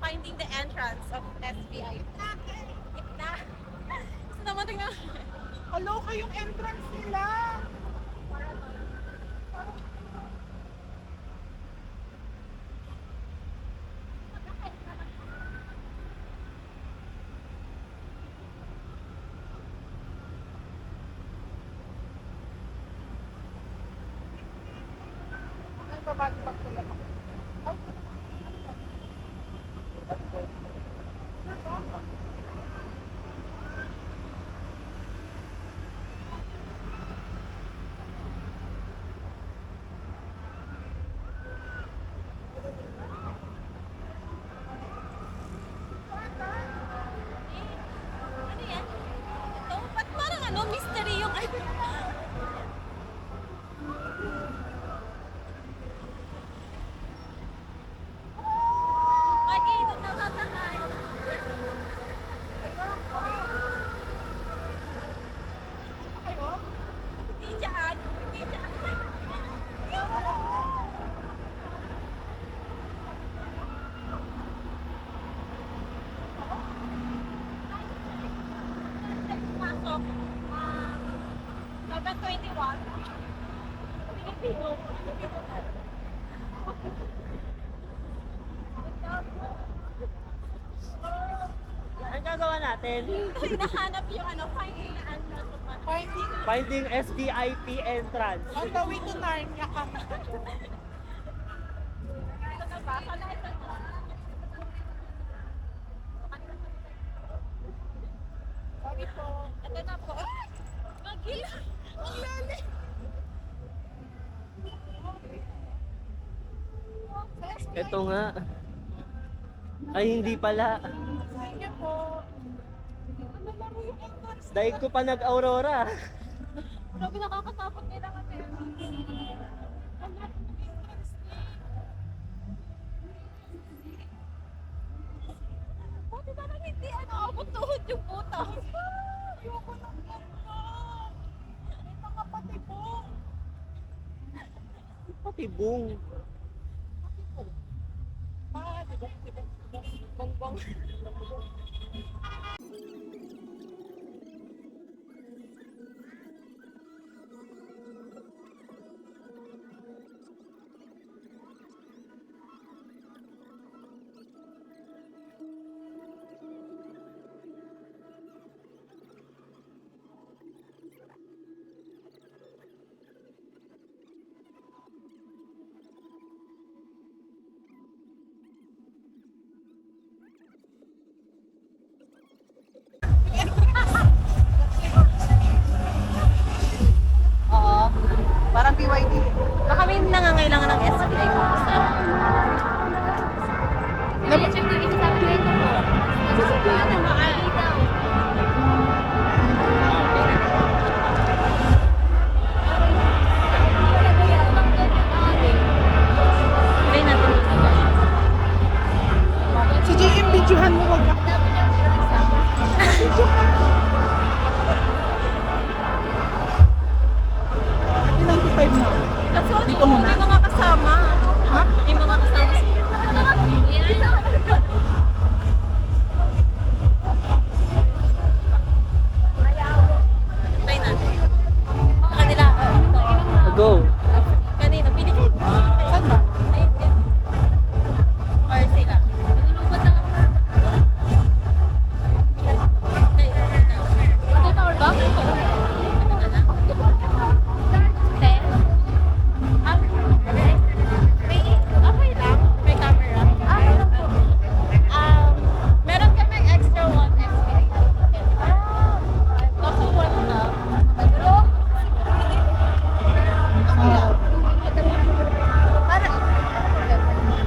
finding the entrance of SBI. Gitna. So naman tingnan. Alo, kayong entrance nila. Ay, babalik-bak sila. Ano yan? Ito? Ba't parang mystery yung Bakit ito natatangay? Hindi dyan. Hindi dyan. Pasok. 7:21. Pilipino. Ang gagawa natin? Hinahanap yung finding the entrance of Finding SDIP entrance. On the way to Narnia kami. Ito na ba? Sana ito na. Sorry po. Ito na po. Ay! Magil! Ang lalim! Ito nga. Ay, hindi pala. Sige po. Ano laro yung entrance? Dahil ko pa nag-Aurora. Grabe nakakatakot nila kasi. Ang laro yung entrance niya. Buti na lang hindi abot tuhod yung puta. Ayoko ng ganyan. May mga patibong. Patibong. Tibong. Bongbong. Oo. Parang BYD. Baka may nangangailangan ng SBI po. Try natin. Si JM, videohan mo wag ako. Ati 95 mo. Kasi Dito muna. may mga kasama. Ha? May mga kasama. Try natin. Sa kanila. Go. Kanina. Pili kayo. Saan ba? Ayun din. Or sila. Nilulubot na. Ito or ba? Ito na lang. Ten. Okay lang. May camera. Meron po. Meron kami extra one SBI. Ako one na.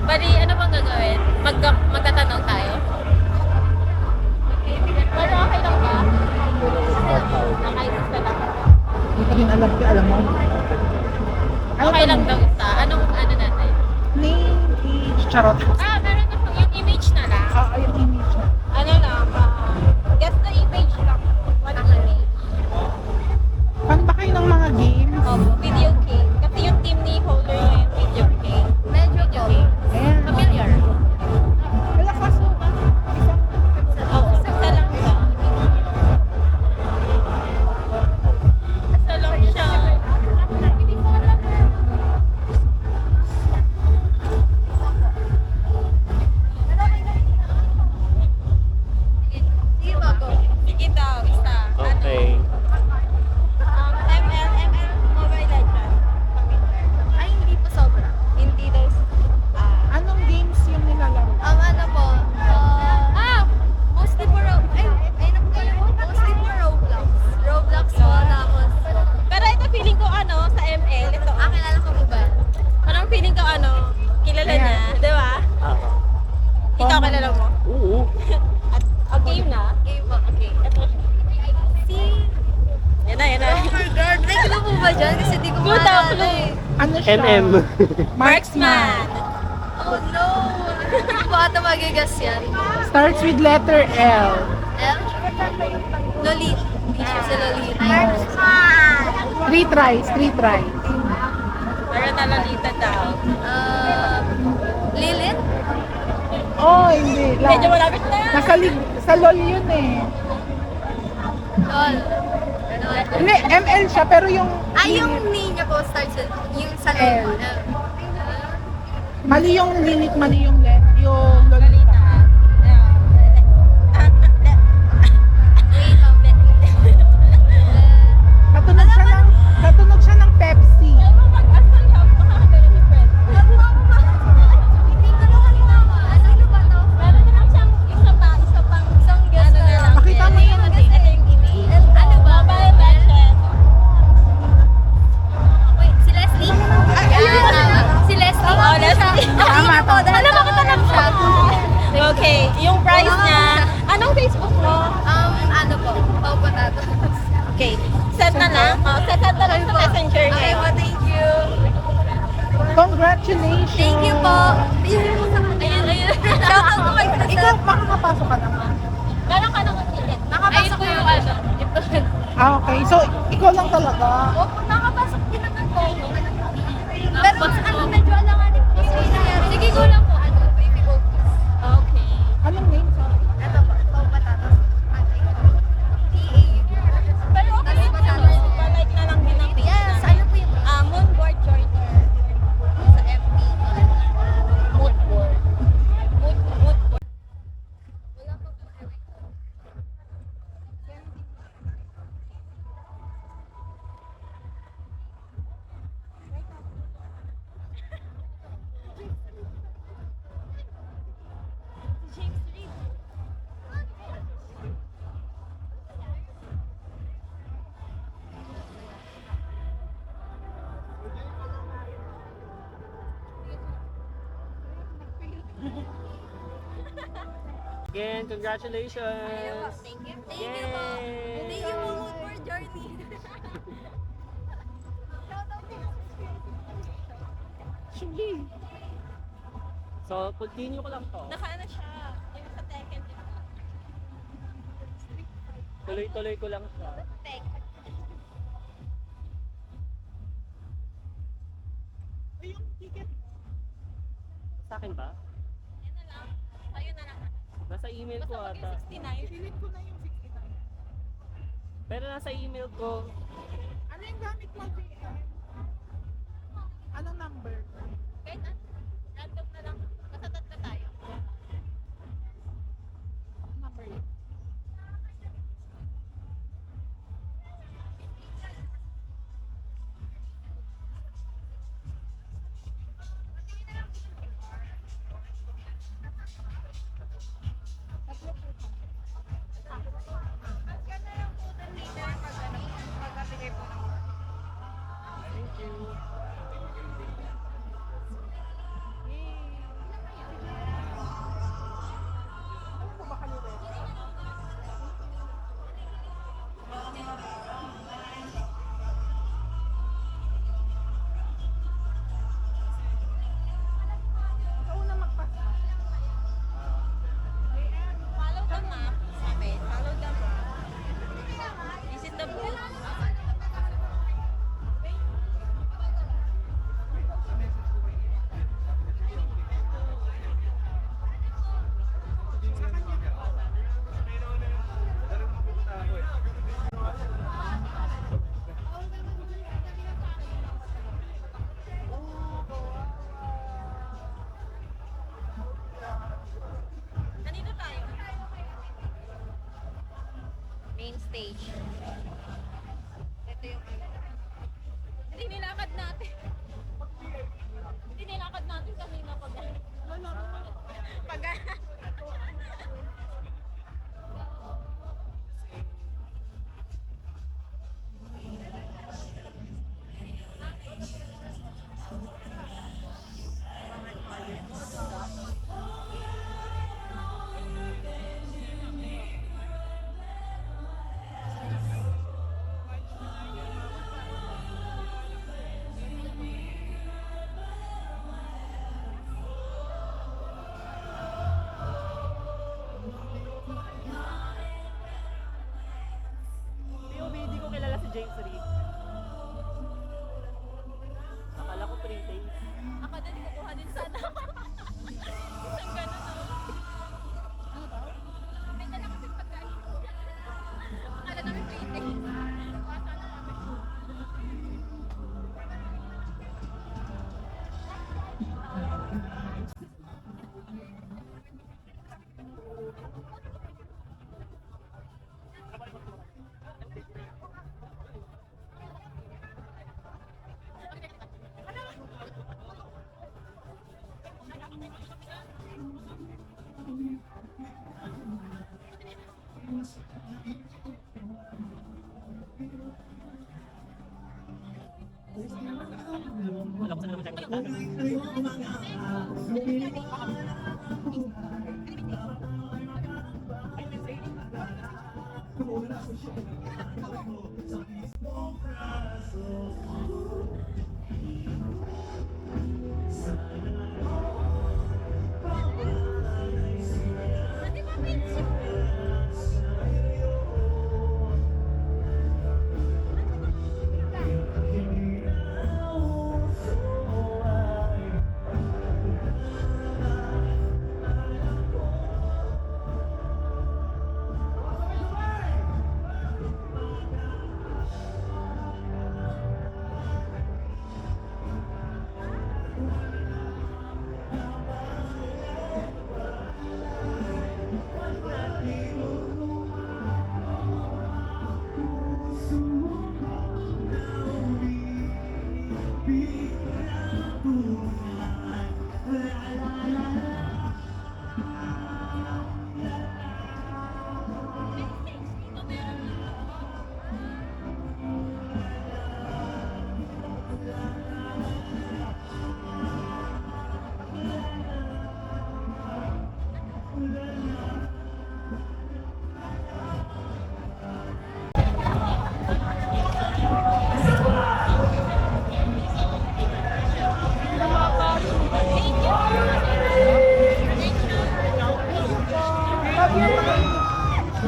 Bali, ano bang gagawin? Magtatanong tayo? Pero okay lang ba? Nakainis ka lang. Hindi ko din alam ko, alam mo. Okay lang daw isa. Anong ano natin? Name, age, charot. Meron na po. Yung image na lang. Yung image na. Ano lang, guess the image lang. One image. Fan ba kayo ng mga games? Opo, video game. Kasi yung team ni Holder niya yung video game. Medyo game. Ayan. Familiar. Ano siya? MM. Marksman. Oh no! Hindi ko ata magigas yan. Starts with letter L. L? Lolit. Hindi siya sa Lolit. Three tries, three tries. Para na Lolita daw. Lilith? Oh, hindi. Medyo malapit na. Sa LOL yun eh. Lol. Hindi, ML siya, pero yung... Yung ni niya po starts with yung sa L. Lol. Mali yung Lilith, mali yung Lolita. Katunog siya ng Pepsi. Pakita mo yung Si Leslie? Si Leslie. Oh, Leslie. Tama, tama. Alam mo, katanap siya. Okay, yung price niya. Anong Facebook mo? Ano po? Pau Potatoes. Okay, send na lang. Send na lang sa messenger niya. Okay po, thank you. Congratulations! Thank you po. Ayun, ayun. Shout out po kay Ikaw, makakapasok ka naman. Meron ka ng ticket. Nakapasok ko yung ano. Okay. So, ikaw lang talaga. Opo, nakapasok din naman po. Pero ano, medyo alanganin po kasi nangyari. Sige, go lang po. Ano, baby go. Okay. Anong name? Ito po, Pau Potatoes. Pero okay po naman. Pa-like na lang din ang page namin. Ano po yung Moonboard Joiner sa FB. Moodboard. Moodboard. Wala pa po. James Reed. Again, congratulations! Thank you. Thank you po. Yay! Thank you po for journey. Sige. So, continue ko lang to. Nakaano siya. Yung sa Tekken. Tuloy-tuloy ko lang siya. Tekken. Yung ticket. Sa akin ba? Yan na lang. Ayun na lang. Nasa email ko Basta ata. maging 69. Pilit ko na yung 69. Pero nasa email ko. Ano yung gamit mo, JM? Anong number? Kahit ano. Random na lang. Basta tatlo tayo. Anong number yun? Thank you. Ano po ba kayo rin? Ikaw na magpasa. Follow the map. Sabi, follow the map. Visit the booth. Nandito tayo. Main stage. Ito yung Hindi nilakad natin. Hindi nilakad natin kanina pag pag James Reed. Akala ko 3 days. Ako din, kukuha din sana. Isang ganun, no? May dala kasi pagkain. Akala namin pwede. Kuha sana namin. Wala ko sa naman tayo. Pwede ba picture?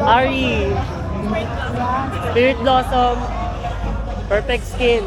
Ari! Spirit Blossom! Perfect Skin!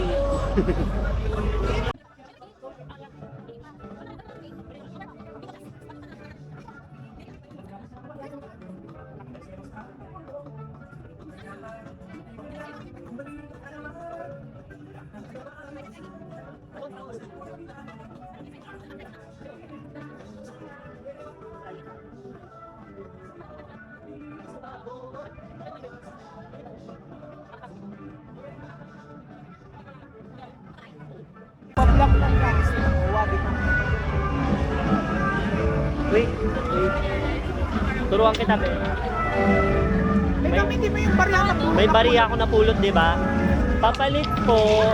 Pablak lang guys. Huwag ito. Wait! Turuan kita, be. May gamitin mo yung barya na pulot. May bariya ako napulot, di ba? Papalit po.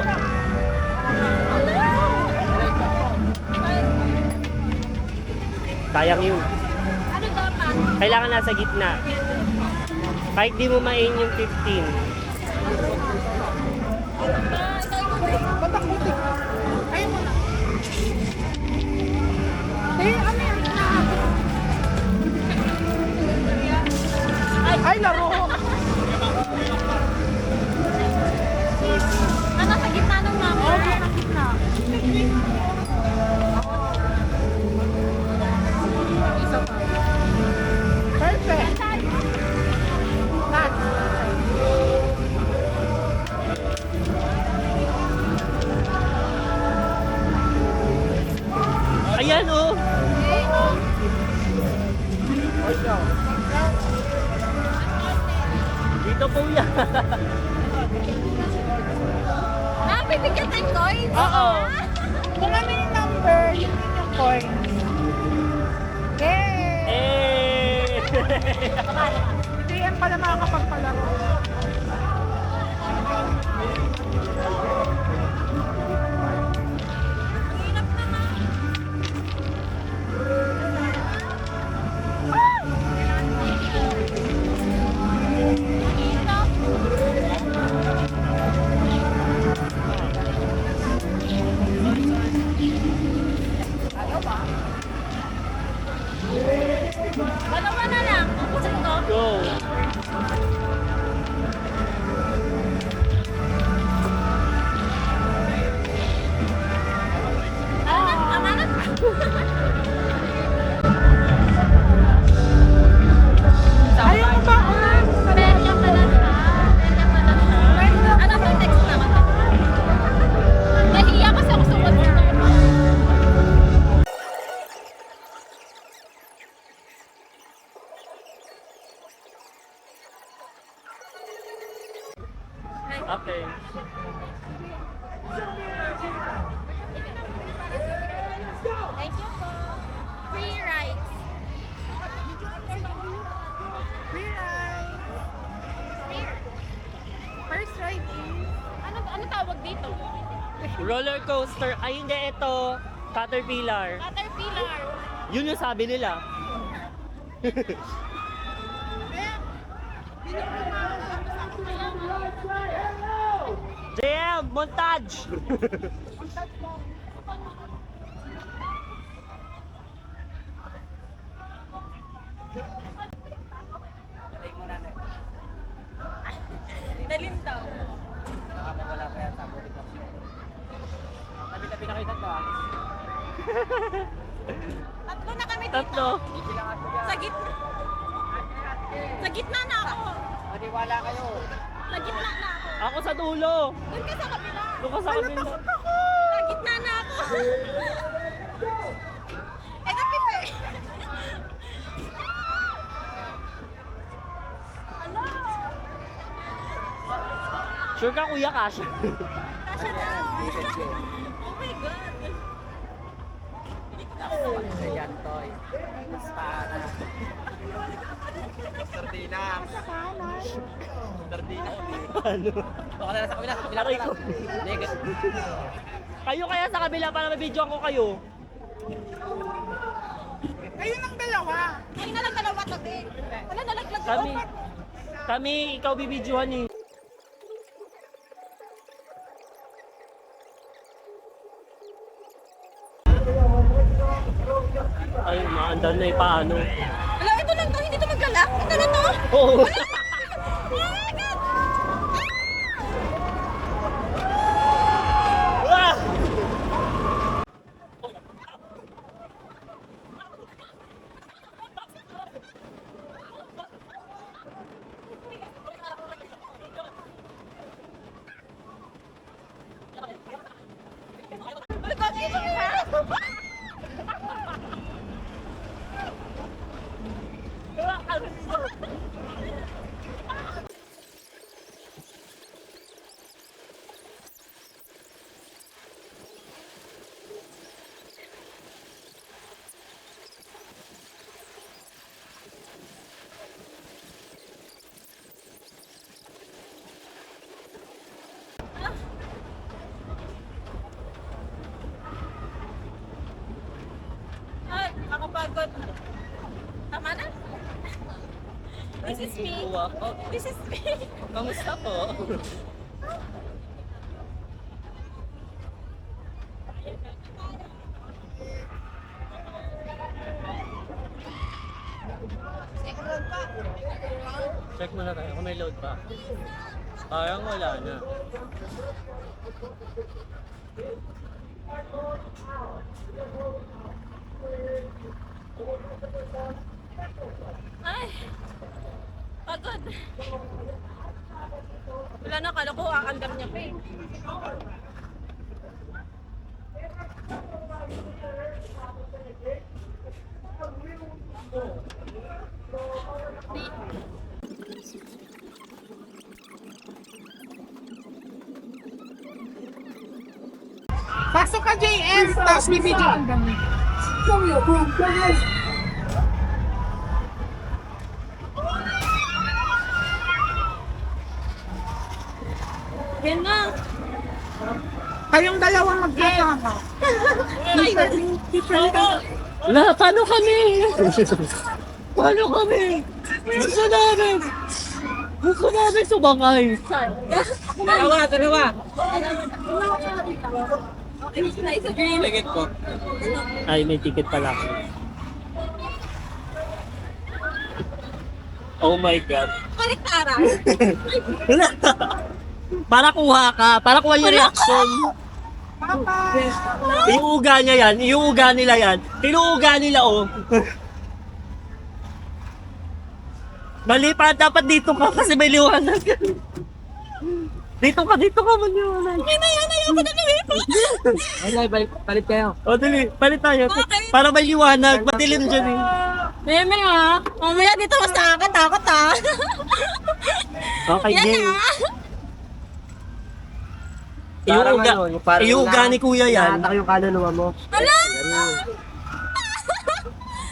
Sayang yun. Ano dapat? Kailangan nasa gitna. Kahit di mo main yung 15. Patak-putik. Ayun mo na. Ano yan? Ay, laro! Ano sa gitna ng number? Oo, sa gitna. Isa pa. Perfect. Next. Ayan, oh! Dito po yan. Ah, bibigyan tayong coins? Oo. Kung ano yung number, yun yung coin. Yay! Eh! Hindi yan pala makakapagpalaro. Hirap naman. Dalawa na lang. Ubusin ko. Go! Roller coaster. Ay, hindi. Ito. Caterpillar. Caterpillar. Yun yung sabi nila. JM, montage! Dalin daw. Wala pa yan sa body ko. Tabi-tabi na kayo tatlo ah. Tatlo na kami dito. Tatlo. Sa gitna. Sa gitna na ako. Maniwala kayo. Sa gitna na ako. Ako sa dulo. Doon ka sa kabila. Doon ka sa kabila. Sa gitna na ako. Eto, Pipe. Ano? Sure ka, kuya, kasha. Kasha daw. Oh my God. Sa yan, Toy. Basta na. Sardina. Sardina. Ano? Baka na sa kabila. Sa kabila Aray ko ko. lang. Hindi, Kayo kaya sa kabila para mabidyoan ko kayo. Kayo na lang dalawa tabi. Wala nalaglag ko. Kami, ikaw bibidyohan eh. Ay, maandar na yung paano. Wala, ito lang to. Hindi to maglalak. Ito na to. Oo. Oh my God. Ah! Nagkakita niya. Ay, nakapagod. Tama na? This is me. This is me. Kamusta po? Check mo na tayo kung may load pa. Parang wala na. Ay, pagod. Wala na, kala ko aandar niya pa eh. Pasok ka, JS! Tapos bibidyo ang gamit. Yan na. Kayong dalawang magkasama. Wala, paano kami? Paano kami? Gusto namin. Gusto namin sumakay. Dalawa. Ticket po. Ay, may ticket pala. Oh my God. Kaliktara. Para kuha ka. Para kuha yung reaction. Iuuga niya yan. Iuuga nila yan. Tinuuga nila, oh. Mali pa. Dapat dito ka kasi may liwanag. Dito ka maliwanag. Yan na, ayaw ko na lumipat. Okay, palit kayo. O, dali. Palit tayo. Okay. Para may liwanag. Madilim dyan eh. Meme ha. Mamaya dito mas nakakatakot ha. Okay, Yan game. na. Iuuga ni kuya yan. Natak yung kaluluwa mo. Hala!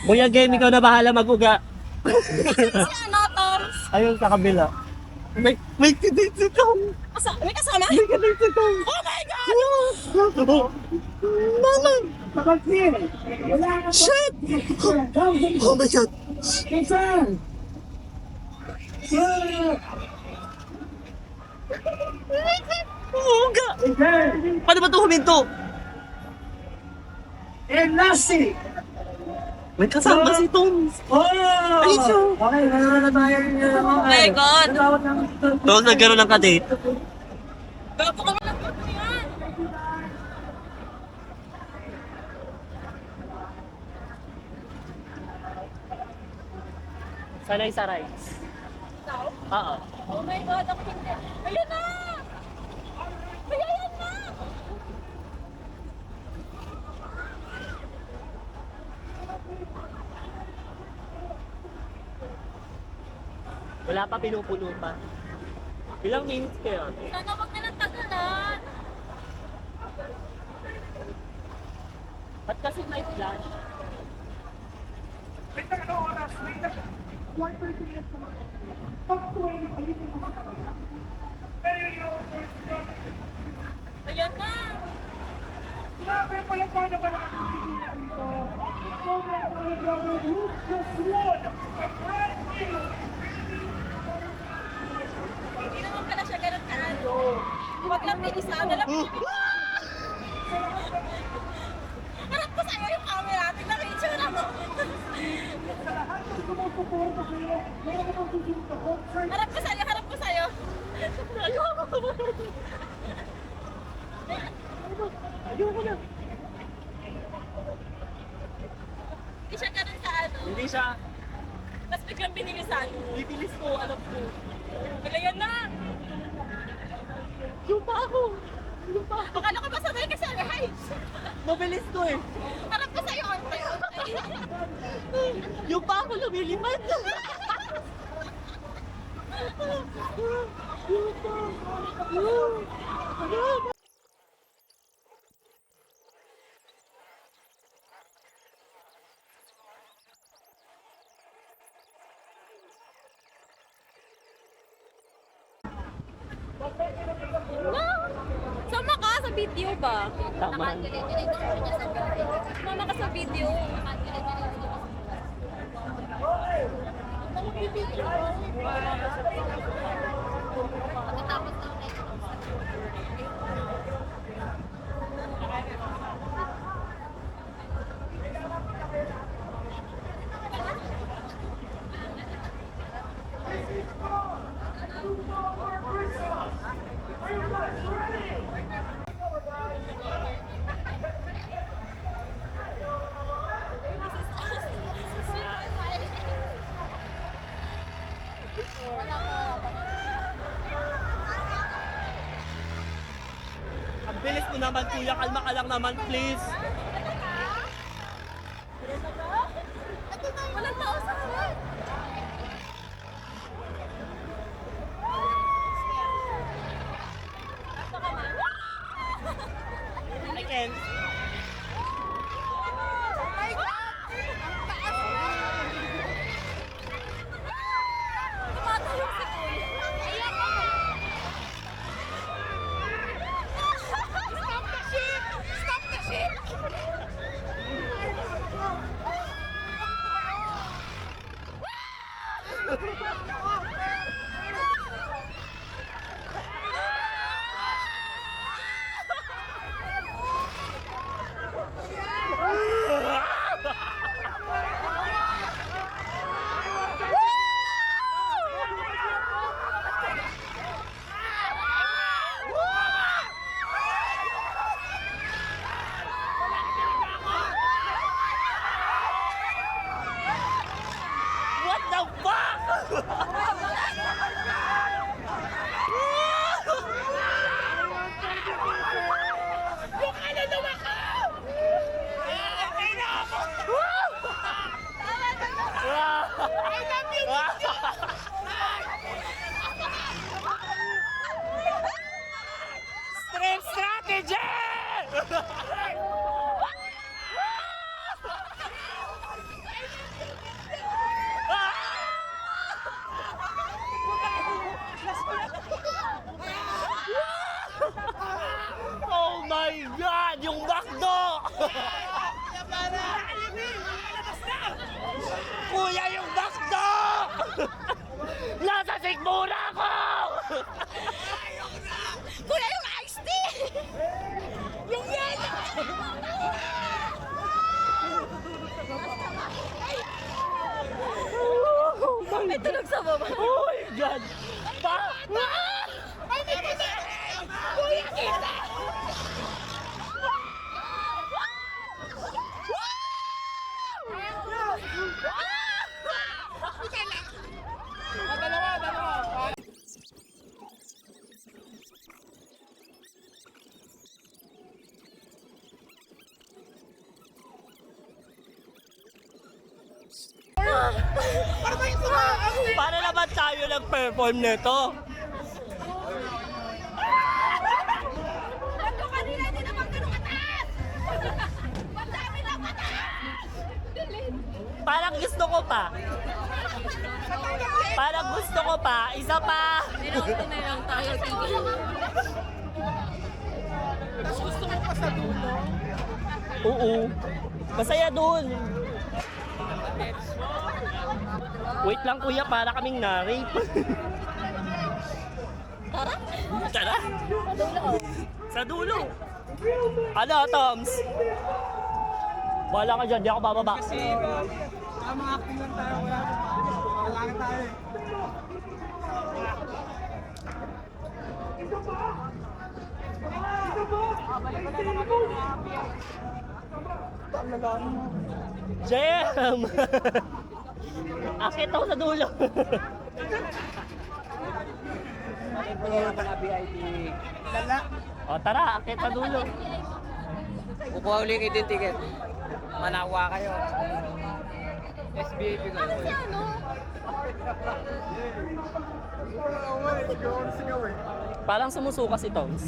Kuya game, ikaw na bahala mag-uga. Si ano, Toms? Ayun sa kabila. May kadate si Tom. May kasama? May kadate si Tom. Oh my God! Mama! Shit! Oh my God! Uga! Paano ba ito huminto? May kasama si Tom. Ayun siya. Oh my God! Tom, nagkaroon ng kadate. Gapo kami ng photo yan! Sanay sa rides. Oo. Oh my God, ako hindi. Ayun na! Ayan na! Wala pa pinupuno pa. Ilang minutes kaya? Sana wag na lang tagalan. Ba't kasi may flash? Ayan na! Hindi naman pala siya ganun kaano. Huwag lang bilisan. Alam mo, harap ko sa'yo yung camera. Tignan ko yung tsura mo. Harap ko sa'yo, harap ko sa'yo. Ayoko na. Hindi siya ganun sa ano. Hindi siya. Tapos biglang binilisan. Bibilis ko, alam ko. Ayan na! Lupa ako. Lupa. Akala ko ba sabay ka sa heights? Mabilis to eh. Harap ko sa'yo, konti. Yung pa ako lumilipad. Sama ka sa video ba? Tama. Sama ka sa video. Ang bilis mo naman, kuya. Kalma ka lang naman, please. Walang tao sa harap. I can. Oh my God! Ang taas na! Tumatawag si Kuya. Ayan na! Stop the ship! Stop the ship! What the fuck? Stream strategy! Oh my God! Sikmura ako! Kuya, yung iced tea! Yung yellow! May tunog sa baba. Oh my God! Pa! Ay, may kita! Kuya, kita! Dalawa. Para naman tayo nag-perform nito. Nandun kanina, hindi naman ganun kataas! Madami na mataas! Parang gusto ko pa. Parang gusto ko pa. Isa pa. Nilang na lang tayo, sige. Tapos gusto mo pa sa dulo. Oo. Masaya dun. Wait lang kuya, para kaming na-rape. Tara! Tara. Sa dulo. Ano, Toms? Wala ka dyan, di ako bababa. Kasi mga acting lang tayo. Wala ka tayo. Jam! Akit ako sa dulo. Mga VIP. Lala. O tara, akit sa dulo. Kukuha ulit kayo din ticket. Manawa kayo. SBIP ko. Parang sumusuka si Toms.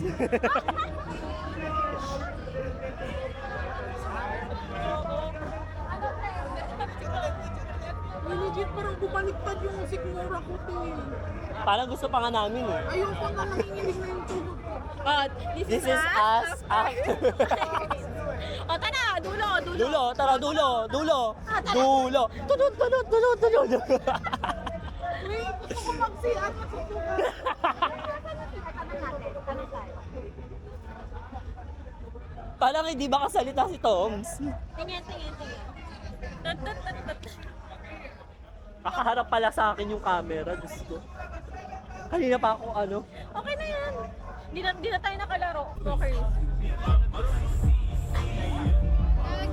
Legit parang bumaliktad yung sikmura ko to eh. Parang gusto pa nga namin eh. Ayun pa nga nanginginig na yung tunog ko. This is us after. O, tara! Dulo! Dulo! Dulo, tara, dulo, dulo. Dulo. Tunod, tunod, tunod, tunod. Wait, gusto ko mag-CR masusuka. Parang hindi ba kasalita si Toms? Tingin, tingin, tingin. Tut, tut, tut, tut. Nakaharap pala sa akin yung camera, Diyos ko. Kanina pa ako ano. Okay na yan. Di na tayo nakalaro. Okay.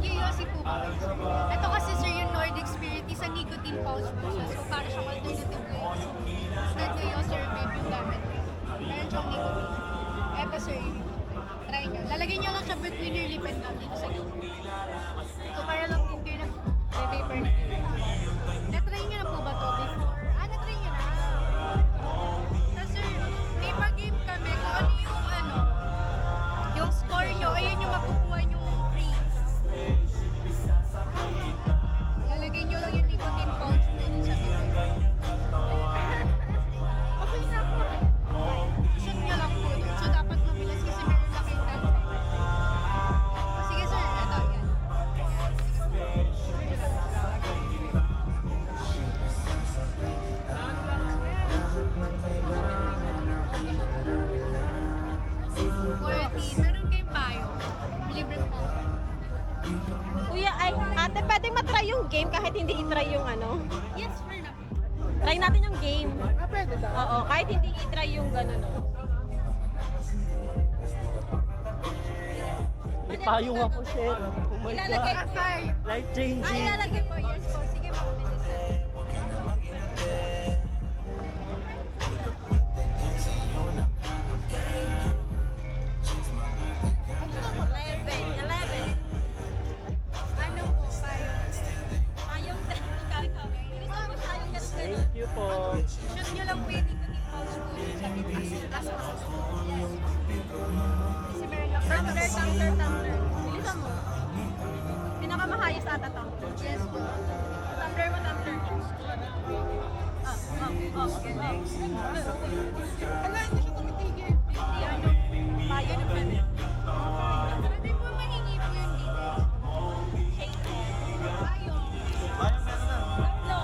Curiosity po. Ito kasi sir yung Nordic Spirit, isang nicotine pouch po siya. So para siyang alternative ko yun. Instead na yung sir vape yung gamit. Meron siyang nicotine. Ito sir, try nyo. Lalagyan nyo lang siya between your lip and gum dito sa gilid. So para lang din kayo nag-vapor na kayo. Na-try nyo na po ba to before? Na-try nyo na. So sir, paper game kami. Kung ano yung score nyo, ayun yung makukuha yung free. Lalagay nyo lang yung nicotine pouch dun sa paper. Okay na po. Shoot nyo lang po dun. So dapat mabilis kasi meron lang kayong time. Sige sir, ito yan. Meron kayong payo. Libre po. Kuya, ate, pwede matry yung game kahit hindi itry yung ano? Yes, sir na. Try natin yung game. Pwede daw. Oo, kahit hindi itry yung gano'n. No? May payong ako, shit. Oh my Ilalagay God. ko. Ay, Life changing. ilalagay po. Yes po. Sige, mabilis sir. Ano po, payo? Tayong ikaw. Bilisan mo tayong ganun. Thank you po. Shoot nyo lang po yung nicotine pouch po dun sa bibig. Tapos masusunod. Kasi meron lang. Tumbler. Bilisan mo. Pinakamahayos ata tumbler. Yes po. Tumbler mo, tumbler. Wala, hindi siya tumitigil. Hindi ano. Payo na pwede. Pwede po mahingi po yung details. Payo. Tatlo.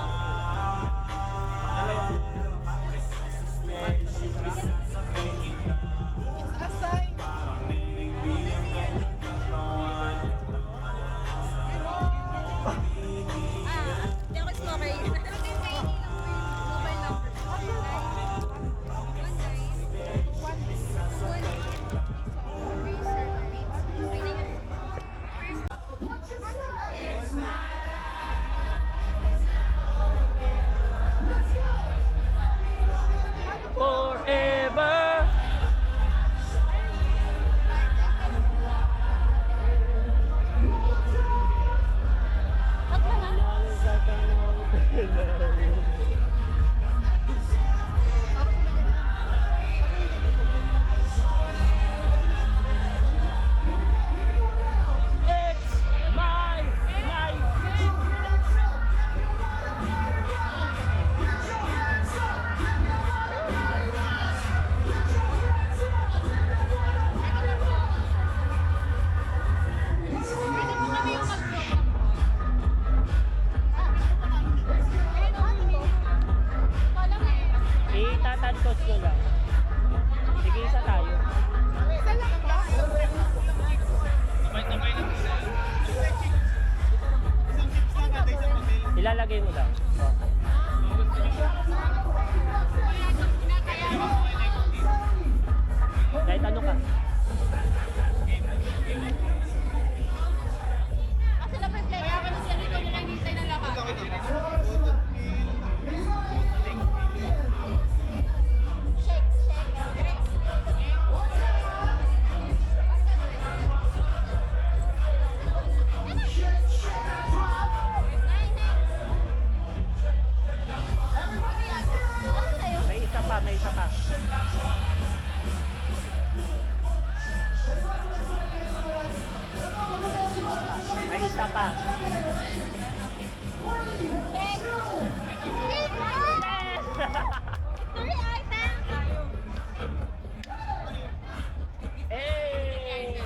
Ilalagay mo daw. Oh. Kahit ano ka. Kasi na pa kaya ka na siya rito na naghihintay ng lahat. Shake, shake. May isa pa, may isa pa. May isa pa. Three items! Hey!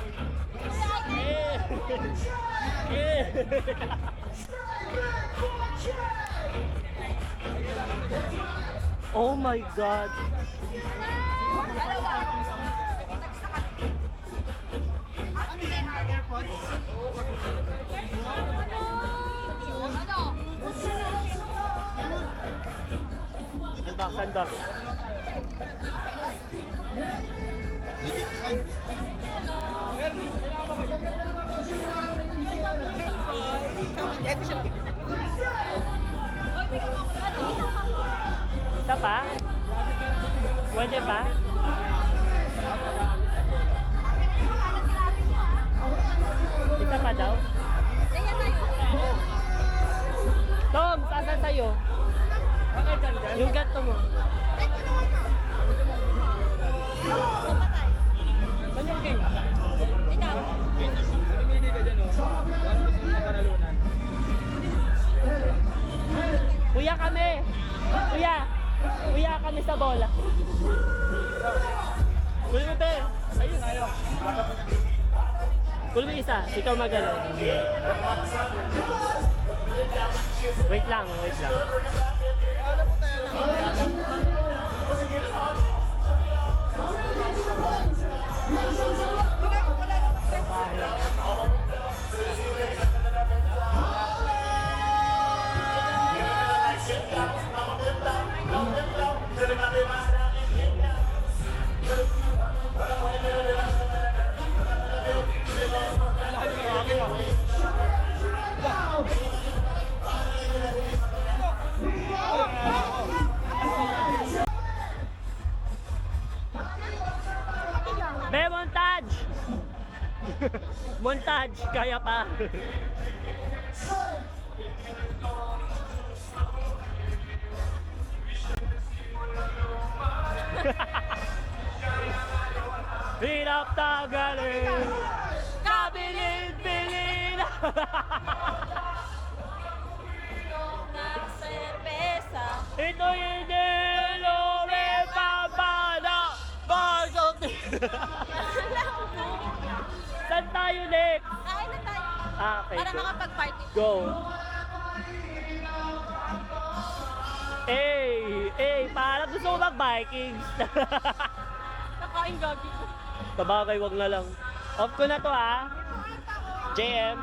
Oh my God! Sandok. Isa pa? Pwede pa? Isa pa daw? Tom, saan sa'yo? Yung gato mo. Saan yung king? Ikaw. Kuya kami! Kuya! Kuya kami sa bola. Kuya mo, te! Ayun, ayaw. Kuya mo isa, ikaw magaling. Wait lang, wait lang. Be, montage! Montage, kaya pa. Hirap tagalin, kabilin-bilin. Ng serbesa. Ito yung delo, may papada, basok. Saan tayo next? Kain na tayo. Okay, Para go. makapag-party. Go. Parang gusto ko mag-Vikings. Kakain gagi. Sabagay, wag na lang. Off ko na to, JM.